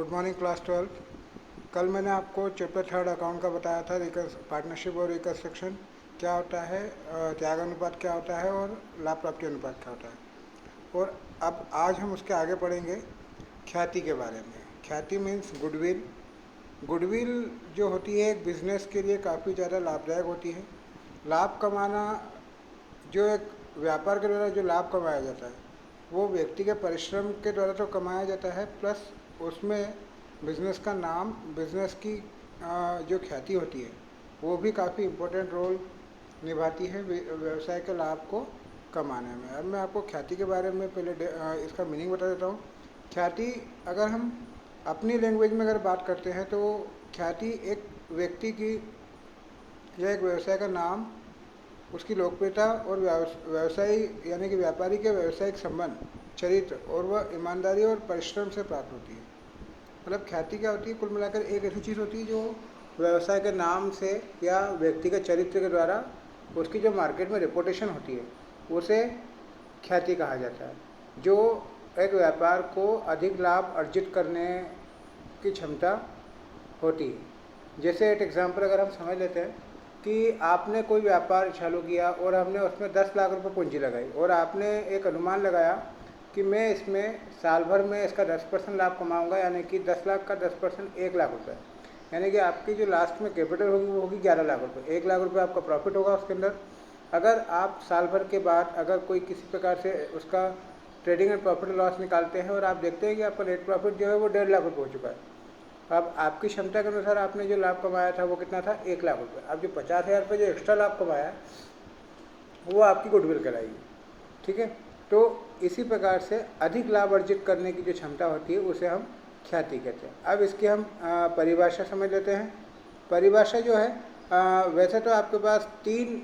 Good morning class 12। कल मैंने आपको चैप्टर थर्ड अकाउंट का बताया था, पार्टनरशिप और रिकंस्ट्रक्शन क्या होता है, त्याग अनुपात क्या होता है और लाभ प्राप्ति अनुपात क्या होता है। और अब आज हम उसके आगे पढ़ेंगे ख्याति के बारे में। ख्याति मीन्स गुडविल। गुडविल जो होती है एक बिजनेस के लिए काफ़ी ज़्यादा लाभदायक होती है। लाभ कमाना, जो एक व्यापार के द्वारा जो लाभ कमाया जाता है वो व्यक्ति के परिश्रम के द्वारा तो कमाया जाता है, प्लस उसमें बिजनेस का नाम, बिजनेस की जो ख्याति होती है वो भी काफ़ी इम्पोर्टेंट रोल निभाती है व्यवसाय के लाभ को कमाने में। अब मैं आपको ख्याति के बारे में पहले इसका मीनिंग बता देता हूँ। ख्याति, अगर हम अपनी लैंग्वेज में अगर बात करते हैं तो ख्याति एक व्यक्ति की या एक व्यवसाय का नाम, उसकी लोकप्रियता और व्यवसायी यानी कि व्यापारी के व्यावसायिक संबंध, चरित्र और वह ईमानदारी और परिश्रम से प्राप्त होती है। मतलब ख्याति क्या होती है, कुल मिलाकर एक ऐसी चीज़ होती है जो व्यवसाय के नाम से या व्यक्ति के चरित्र के द्वारा उसकी जो मार्केट में रेपुटेशन होती है उसे ख्याति कहा जाता है, जो एक व्यापार को अधिक लाभ अर्जित करने की क्षमता होती है। जैसे एक एग्जांपल अगर हम समझ लेते हैं कि आपने कोई व्यापार चालू किया और हमने उसमें 10 लाख रुपए पूंजी लगाई और आपने एक अनुमान लगाया कि मैं इसमें साल भर में इसका 10% लाभ कमाऊंगा, यानी कि 10 लाख का 10% 1 लाख रुपए, यानी कि आपकी जो लास्ट में कैपिटल होगी वो होगी 11 लाख रुपए। 1 लाख रुपए आपका प्रॉफिट होगा उसके अंदर। अगर आप साल भर के बाद अगर कोई किसी प्रकार से उसका ट्रेडिंग एंड प्रॉफिट लॉस निकालते हैं और आप देखते हैं कि आपका नेट प्रॉफिट जो है वो 1.5 लाख रुपये हो चुका है। अब आपकी क्षमता के अनुसार आपने जो लाभ कमाया था वो कितना था, 1 लाख रुपये। अब जो 50,000 रुपये जो एक्स्ट्रा लाभ कमाया वो आपकी गुडविल कराएगी। ठीक है, तो इसी प्रकार से अधिक लाभ अर्जित करने की जो क्षमता होती है उसे हम ख्याति कहते हैं। अब इसकी हम परिभाषा समझ लेते हैं। परिभाषा जो है, वैसे तो आपके पास 3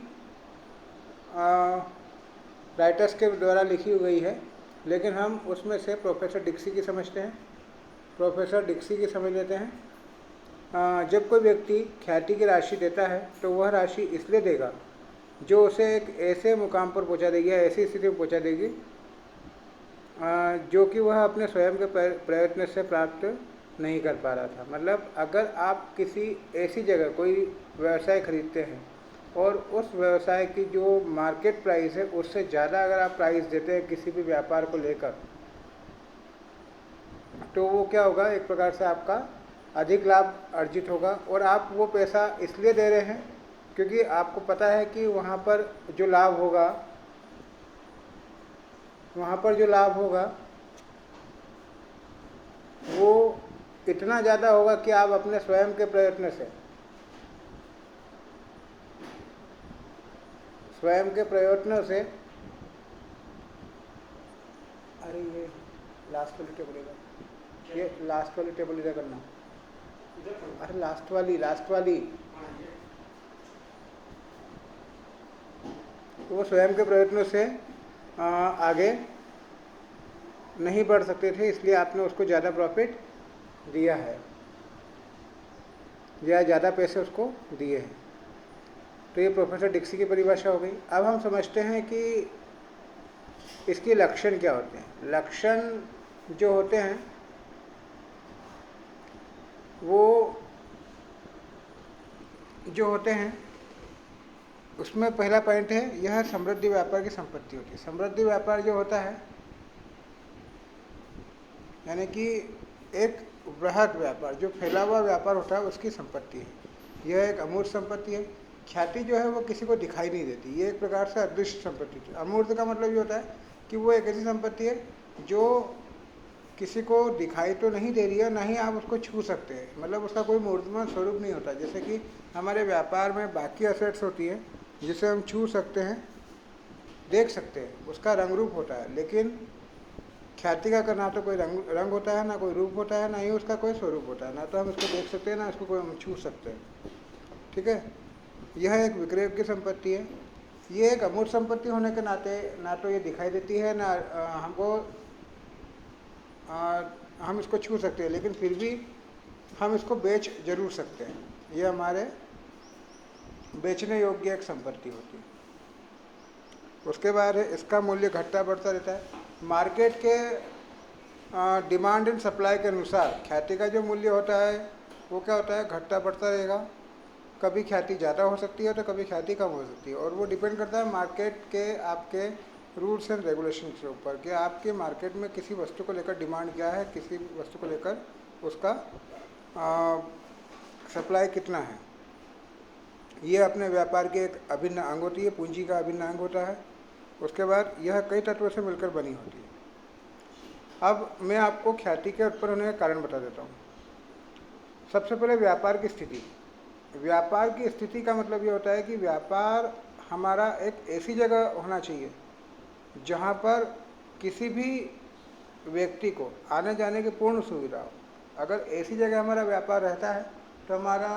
राइटर्स के द्वारा लिखी गई है, लेकिन हम उसमें से प्रोफेसर डिक्सी की समझते हैं। प्रोफेसर डिक्सी की समझ लेते हैं। जब कोई व्यक्ति ख्याति की राशि देता है तो वह राशि इसलिए देगा जो उसे एक ऐसे मुकाम पर पहुंचा देगी या ऐसी स्थिति में पहुंचा देगी जो कि वह अपने स्वयं के प्रयत्न से प्राप्त नहीं कर पा रहा था। मतलब अगर आप किसी ऐसी जगह कोई व्यवसाय खरीदते हैं और उस व्यवसाय की जो मार्केट प्राइस है उससे ज़्यादा अगर आप प्राइस देते हैं किसी भी व्यापार को लेकर, तो वो क्या होगा, एक प्रकार से आपका अधिक लाभ अर्जित होगा। और आप वो पैसा इसलिए दे रहे हैं क्योंकि आपको पता है कि वहाँ पर जो लाभ होगा, वो इतना ज़्यादा होगा कि आप अपने स्वयं के प्रयत्न से, अरे ये लास्ट वाली टेबल इधर, ये लास्ट वाली टेबल इधर करना, अरे लास्ट वाली वो स्वयं के प्रयत्नों से आगे नहीं बढ़ सकते थे, इसलिए आपने उसको ज़्यादा प्रॉफिट दिया है या ज़्यादा पैसे उसको दिए हैं। तो ये प्रोफेसर डिक्सी की परिभाषा हो गई। अब हम समझते हैं कि इसके लक्षण क्या होते हैं। लक्षण जो होते हैं वो जो होते हैं उसमें पहला पॉइंट है, यह समृद्धि व्यापार की संपत्ति होती है। समृद्धि व्यापार जो होता है यानी कि एक बृहद व्यापार, जो फैला हुआ व्यापार होता है उसकी संपत्ति है। यह एक अमूर्त संपत्ति है। ख्याति जो है वो किसी को दिखाई नहीं देती, ये एक प्रकार से अदृश्य संपत्ति है। अमूर्त का मतलब ये होता है कि वो एक ऐसी संपत्ति है जो किसी को दिखाई तो नहीं दे रही है, ना ही आप उसको छू सकते हैं। मतलब उसका कोई मूर्तिमान स्वरूप नहीं होता। जैसे कि हमारे व्यापार में बाकी असेट्स होती है जिसे हम छू सकते हैं, देख सकते हैं, उसका रंग रूप होता है। लेकिन ख्याति का ना तो कोई रंग होता है, ना कोई रूप होता है, ना ही उसका कोई स्वरूप होता है। ना तो हम इसको देख सकते हैं, ना इसको कोई हम छू सकते हैं। ठीक है, यह एक विक्रय की संपत्ति है। ये एक अमूर्त संपत्ति होने के नाते ना तो ये दिखाई देती है, ना हम इसको छू सकते हैं, लेकिन फिर भी हम इसको बेच जरूर सकते हैं। ये हमारे बेचने योग्य एक संपत्ति होती है। उसके बाद इसका मूल्य घटता बढ़ता रहता है। मार्केट के डिमांड एंड सप्लाई के अनुसार ख्याति का जो मूल्य होता है वो क्या होता है, घटता बढ़ता रहेगा। कभी ख्याति ज़्यादा हो सकती है तो कभी ख्याति कम हो सकती है, और वो डिपेंड करता है मार्केट के आपके रूल्स एंड रेगुलेशन के ऊपर कि आपके मार्केट में किसी वस्तु को लेकर डिमांड क्या है, किसी वस्तु को लेकर उसका सप्लाई कितना है। ये अपने व्यापार की एक अभिन्न अंग होती है, पूंजी का अभिन्न अंग होता है। उसके बाद यह कई तत्वों से मिलकर बनी होती है। अब मैं आपको ख्याति के उत्पन्न होने का कारण बता देता हूँ। सबसे पहले व्यापार की स्थिति। व्यापार की स्थिति का मतलब ये होता है कि व्यापार हमारा एक ऐसी जगह होना चाहिए जहाँ पर किसी भी व्यक्ति को आने जाने की पूर्ण सुविधा हो। अगर ऐसी जगह हमारा व्यापार रहता है तो हमारा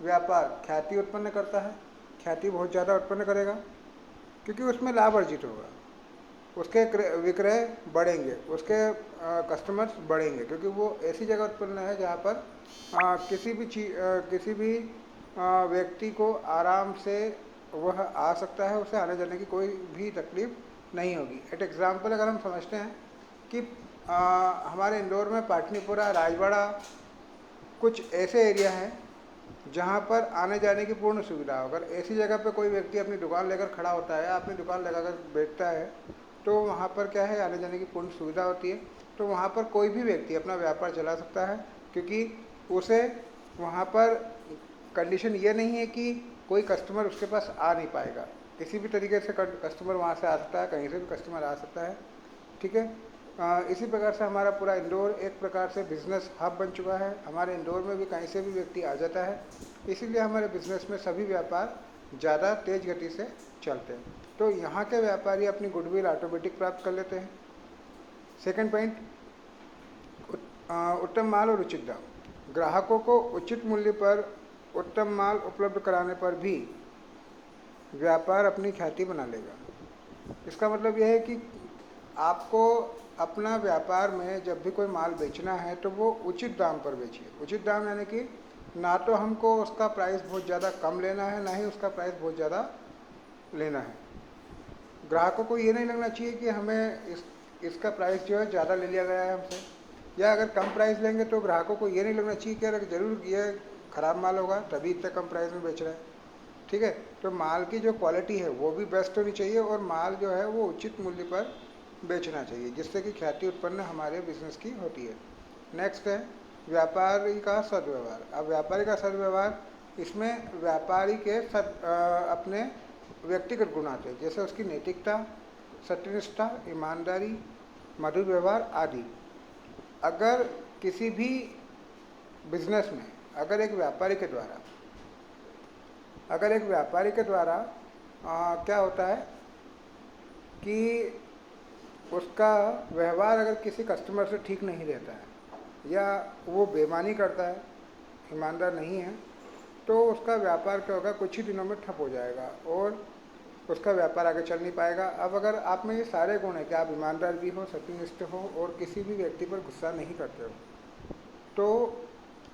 व्यापार ख्याति उत्पन्न करता है। ख्याति बहुत ज़्यादा उत्पन्न करेगा क्योंकि उसमें लाभ अर्जित होगा, उसके विक्रय बढ़ेंगे, उसके कस्टमर्स बढ़ेंगे, क्योंकि वो ऐसी जगह उत्पन्न है जहाँ पर किसी भी व्यक्ति को आराम से वह आ सकता है, उसे आने जाने की कोई भी तकलीफ नहीं होगी। एट एग्जाम्पल अगर हम समझते हैं कि हमारे इंदौर में पाटनीपुरा, राजवाड़ा कुछ ऐसे एरिया हैं जहाँ पर आने जाने की पूर्ण सुविधा हो। अगर ऐसी जगह पर कोई व्यक्ति अपनी दुकान लेकर खड़ा होता है, अपनी दुकान लगाकर बैठता है, तो वहाँ पर क्या है, आने जाने की पूर्ण सुविधा होती है। तो वहाँ पर कोई भी व्यक्ति अपना व्यापार चला सकता है, क्योंकि उसे वहाँ पर कंडीशन ये नहीं है कि कोई कस्टमर उसके पास आ नहीं पाएगा। किसी भी तरीके से कस्टमर वहाँ से आ सकता है, कहीं से भी कस्टमर आ सकता है। ठीक है। इसी प्रकार से हमारा पूरा इंदौर एक प्रकार से बिजनेस हब बन चुका है। हमारे इंदौर में भी कहीं से भी व्यक्ति आ जाता है, इसीलिए हमारे बिजनेस में सभी व्यापार ज़्यादा तेज गति से चलते हैं। तो यहाँ के व्यापारी अपनी गुडविल ऑटोमेटिक प्राप्त कर लेते हैं। सेकंड पॉइंट, उत्तम माल और उचित दाम। ग्राहकों को उचित मूल्य पर उत्तम माल उपलब्ध कराने पर भी व्यापार अपनी ख्याति बना लेगा। इसका मतलब यह है कि आपको अपना व्यापार में जब भी कोई माल बेचना है तो वो उचित दाम पर बेचिए। उचित दाम यानी कि ना तो हमको उसका प्राइस बहुत ज़्यादा कम लेना है, ना ही उसका प्राइस बहुत ज़्यादा लेना है। ग्राहकों को ये नहीं लगना चाहिए कि हमें इसका प्राइस जो है ज़्यादा ले लिया गया है हमसे, या अगर कम प्राइस लेंगे तो ग्राहकों को ये नहीं लगना चाहिए कि अगर ज़रूर ये ख़राब माल होगा तभी इतना कम प्राइस में बेच रहा है। ठीक है। तो माल की जो क्वालिटी है वो भी बेस्ट होनी चाहिए, और माल जो है वो उचित मूल्य पर बेचना चाहिए, जिससे कि ख्याति उत्पन्न हमारे बिजनेस की होती है। नेक्स्ट है व्यापारी का सद्व्यवहार। अब व्यापारी का सद्व्यवहार, इसमें व्यापारी के अपने व्यक्तिगत गुण आते हैं, जैसे उसकी नैतिकता, सत्यनिष्ठा, ईमानदारी, मधुर व्यवहार आदि। अगर किसी भी बिजनेस में अगर एक व्यापारी के द्वारा क्या होता है कि उसका व्यवहार अगर किसी कस्टमर से ठीक नहीं रहता है, या वो बेईमानी करता है, ईमानदार नहीं है, तो उसका व्यापार क्या होगा, कुछ ही दिनों में ठप हो जाएगा और उसका व्यापार आगे चल नहीं पाएगा। अब अगर आप में ये सारे गुण हैं कि आप ईमानदार भी हो, सत्यनिष्ठ हो और किसी भी व्यक्ति पर गुस्सा नहीं करते हो, तो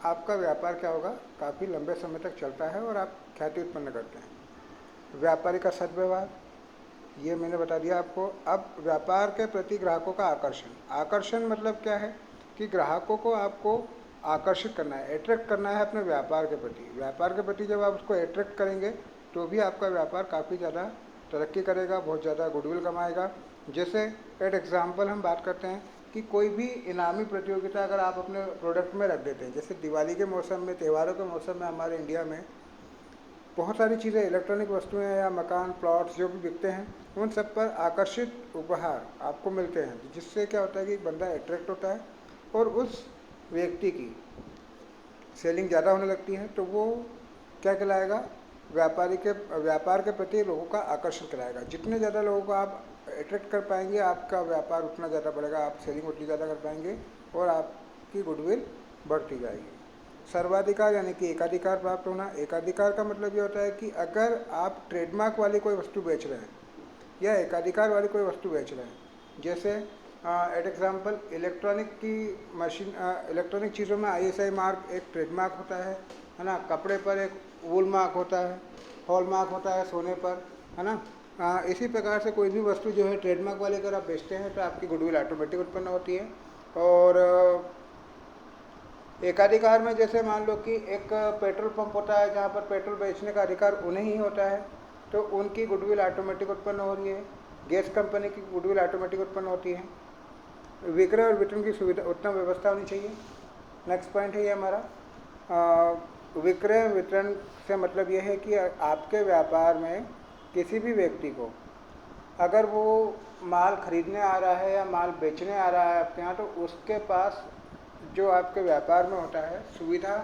आपका व्यापार क्या होगा, काफ़ी लंबे समय तक चलता है और आप ख्याति उत्पन्न करते हैं। व्यापारी का सद्व्यवहार, ये मैंने बता दिया आपको। अब व्यापार के प्रति ग्राहकों का आकर्षण। आकर्षण मतलब क्या है कि ग्राहकों को आपको आकर्षित करना है, अट्रैक्ट करना है अपने व्यापार के प्रति। व्यापार के प्रति जब आप उसको अट्रैक्ट करेंगे तो भी आपका व्यापार काफ़ी ज़्यादा तरक्की करेगा, बहुत ज़्यादा गुडविल कमाएगा। जैसे एट एग्जाम्पल हम बात करते हैं कि कोई भी इनामी प्रतियोगिता अगर आप अपने प्रोडक्ट में रख देते हैं, जैसे दिवाली के मौसम में, त्योहारों के मौसम में हमारे इंडिया में बहुत सारी चीज़ें, इलेक्ट्रॉनिक वस्तुएं या मकान, प्लॉट्स जो भी बिकते हैं, उन सब पर आकर्षित उपहार आपको मिलते हैं, जिससे क्या होता है कि बंदा अट्रैक्ट होता है और उस व्यक्ति की सेलिंग ज़्यादा होने लगती है। तो वो क्या कहलाएगा, व्यापार के प्रति लोगों का आकर्षण कराएगा। जितने ज़्यादा लोगों को आप अट्रैक्ट कर पाएंगे, आपका व्यापार उतना ज़्यादा बढ़ेगा, आप सेलिंग उतनी ज़्यादा कर पाएंगे और आपकी गुडविल बढ़ती जाएगी। सर्वाधिकार यानी कि एकाधिकार प्राप्त होना। एकाधिकार का मतलब ये होता है कि अगर आप ट्रेडमार्क वाली कोई वस्तु बेच रहे हैं या एकाधिकार वाली कोई वस्तु बेच रहे हैं, जैसे एट एग्जाम्पल इलेक्ट्रॉनिक की मशीन, इलेक्ट्रॉनिक चीज़ों में ISI मार्क एक ट्रेडमार्क होता है ना। कपड़े पर एक वूल मार्क होता है, हॉल मार्क होता है सोने पर, है ना। इसी प्रकार से कोई भी वस्तु जो है ट्रेडमार्क वाली अगर आप बेचते हैं तो आपकी गुडविल ऑटोमेटिक उत्पन्न होती है। और एकाधिकार में जैसे मान लो कि एक पेट्रोल पंप होता है जहाँ पर पेट्रोल बेचने का अधिकार उन्हें ही होता है, तो उनकी गुडविल ऑटोमेटिक उत्पन्न हो रही है। गैस कंपनी की गुडविल ऑटोमेटिक उत्पन्न होती है। विक्रय और वितरण की सुविधा उत्तम व्यवस्था होनी चाहिए। नेक्स्ट पॉइंट है ये हमारा, विक्रय वितरण से मतलब ये है कि आपके व्यापार में किसी भी व्यक्ति को अगर वो माल खरीदने आ रहा है या माल बेचने आ रहा है आपके यहाँ, तो उसके पास जो आपके व्यापार में होता है सुविधा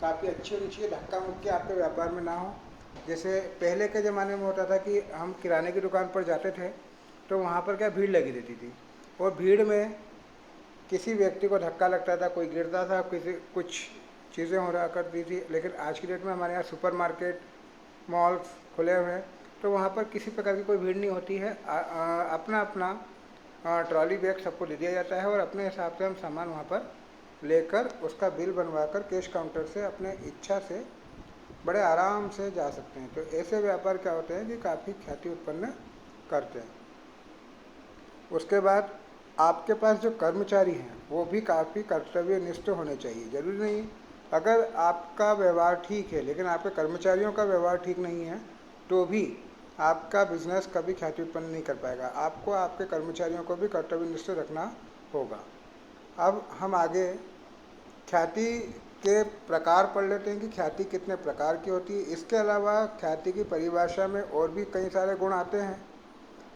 काफ़ी अच्छी होनी चाहिए, धक्का मुक्की आपके व्यापार में ना हो। जैसे पहले के ज़माने में होता था कि हम किराने की दुकान पर जाते थे तो वहाँ पर क्या भीड़ लगी रहती थी, और भीड़ में किसी व्यक्ति को धक्का लगता था, कोई गिरता था, किसी कुछ चीज़ें हो रहा करती थी। लेकिन आज की डेट में हमारे यहाँ सुपर मार्केट मॉल्स खुले हुए हैं, तो वहाँ पर किसी प्रकार की कोई भीड़ नहीं होती है। अपना अपना ट्रॉली बैग सबको दे दिया जाता है और अपने हिसाब से हम सामान वहाँ पर लेकर उसका बिल बनवाकर कैश काउंटर से अपने इच्छा से बड़े आराम से जा सकते हैं। तो ऐसे व्यापार क्या होते हैं कि काफ़ी ख्याति उत्पन्न करते हैं। उसके बाद आपके पास जो कर्मचारी हैं वो भी काफ़ी कर्तव्यनिष्ठ होने चाहिए। जरूरी नहीं अगर आपका व्यवहार ठीक है लेकिन आपके कर्मचारियों का व्यवहार ठीक नहीं है तो भी आपका बिजनेस कभी ख्याति उत्पन्न नहीं कर पाएगा। आपको आपके कर्मचारियों को भी कर्तव्यनिष्ठ रखना होगा। अब हम आगे ख्याति के प्रकार पढ़ लेते हैं कि ख्याति कितने प्रकार की होती है। इसके अलावा ख्याति की परिभाषा में और भी कई सारे गुण आते हैं,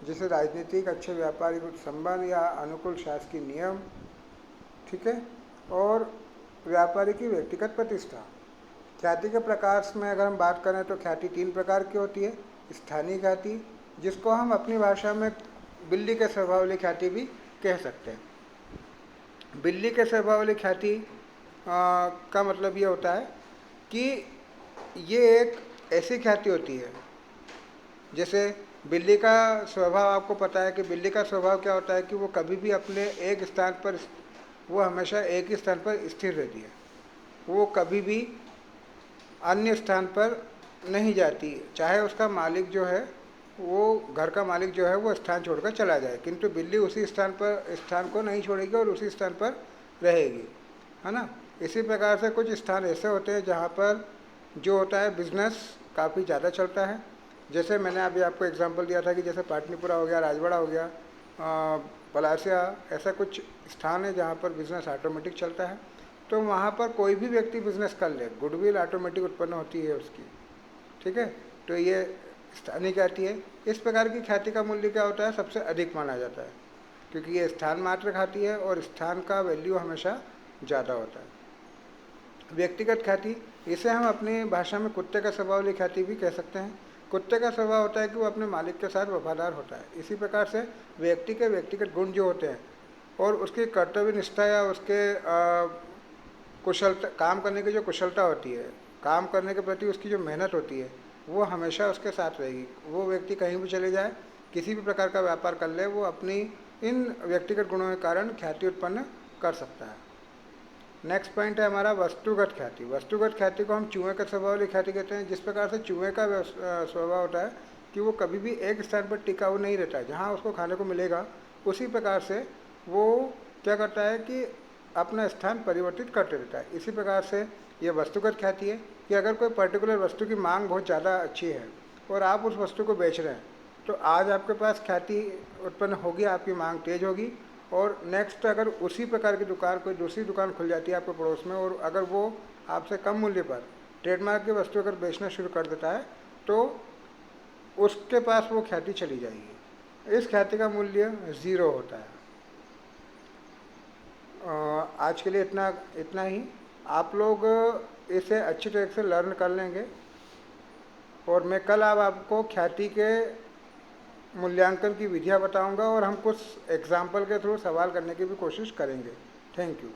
जैसे राजनीतिक, अच्छे व्यापारिक संबंध या अनुकूल शासकीय नियम, ठीक है, और व्यापारी की व्यक्तिगत प्रतिष्ठा। ख्याति के प्रकार में अगर हम बात करें तो ख्याति 3 प्रकार की होती है। स्थानीय ख्याति, जिसको हम अपनी भाषा में बिल्ली के स्वभाव वाली ख्याति भी कह सकते हैं। बिल्ली के स्वभाव वाली ख्याति का मतलब ये होता है कि ये एक ऐसी ख्याति होती है, जैसे बिल्ली का स्वभाव आपको पता है कि बिल्ली का स्वभाव क्या होता है कि वो कभी भी अपने एक स्थान पर, वो हमेशा एक ही स्थान पर स्थिर रहती है। वो कभी भी अन्य स्थान पर नहीं जाती, चाहे उसका मालिक जो है, वो घर का मालिक जो है वो स्थान छोड़कर चला जाए, किंतु बिल्ली उसी स्थान को नहीं छोड़ेगी और उसी स्थान पर रहेगी, है ना। इसी प्रकार से कुछ स्थान ऐसे होते हैं जहाँ पर जो होता है बिजनेस काफ़ी ज़्यादा चलता है। जैसे मैंने अभी आपको एग्जांपल दिया था कि जैसे पाटलिपुत्रा हो गया, राजवाड़ा हो गया, पलासिया, ऐसा कुछ स्थान है जहाँ पर बिजनेस ऑटोमेटिक चलता है। तो वहाँ पर कोई भी व्यक्ति बिजनेस कर ले, गुडविल ऑटोमेटिक उत्पन्न होती है उसकी, ठीक है। तो ये स्थानीय ख्याति है। इस प्रकार की ख्याति का मूल्य क्या होता है, सबसे अधिक माना जाता है, क्योंकि ये स्थान मात्र खाती है और स्थान का वैल्यू हमेशा ज़्यादा होता है। व्यक्तिगत ख्याति, इसे हम अपनी भाषा में कुत्ते का स्वभाव वाली ख्याति भी कह सकते हैं। कुत्ते का स्वभाव होता है कि वो अपने मालिक के साथ वफादार होता है। इसी प्रकार से व्यक्ति के व्यक्तिगत गुण जो होते हैं और उसकी कर्तव्य निष्ठा या उसके कुशलता, काम करने की जो कुशलता होती है, काम करने के प्रति उसकी जो मेहनत होती है, वो हमेशा उसके साथ रहेगी। वो व्यक्ति कहीं भी चले जाए, किसी भी प्रकार का व्यापार कर ले, वो अपनी इन व्यक्तिगत गुणों के कारण ख्याति उत्पन्न कर सकता है। नेक्स्ट पॉइंट है हमारा वस्तुगत ख्याति। वस्तुगत ख्याति को हम चूहे का स्वभाव वाली ख्याति कहते हैं। जिस प्रकार से चूहे का स्वभाव होता है कि वो कभी भी एक स्थान पर टिका हुआ नहीं रहता है, जहाँ उसको खाने को मिलेगा उसी प्रकार से वो क्या करता है कि अपना स्थान परिवर्तित करते रहता है। इसी प्रकार से ये वस्तुगत ख्याति है कि अगर कोई पर्टिकुलर वस्तु की मांग बहुत ज़्यादा अच्छी है और आप उस वस्तु को बेच रहे हैं, तो आज आपके पास ख्याति उत्पन्न होगी, आपकी मांग तेज होगी। और नेक्स्ट अगर उसी प्रकार की दुकान कोई दूसरी दुकान खुल जाती है आपके पड़ोस में, और अगर वो आपसे कम मूल्य पर ट्रेडमार्क की वस्तु अगर बेचना शुरू कर देता है, तो उसके पास वो ख्याति चली जाएगी। इस ख्याति का मूल्य 0 होता है। आज के लिए इतना ही। आप लोग इसे अच्छी तरह से लर्न कर लेंगे और मैं कल अब आपको ख्याति के मूल्यांकन की विधियाँ बताऊंगा और हम कुछ एग्जाम्पल के थ्रू सवाल करने की भी कोशिश करेंगे। Thank you.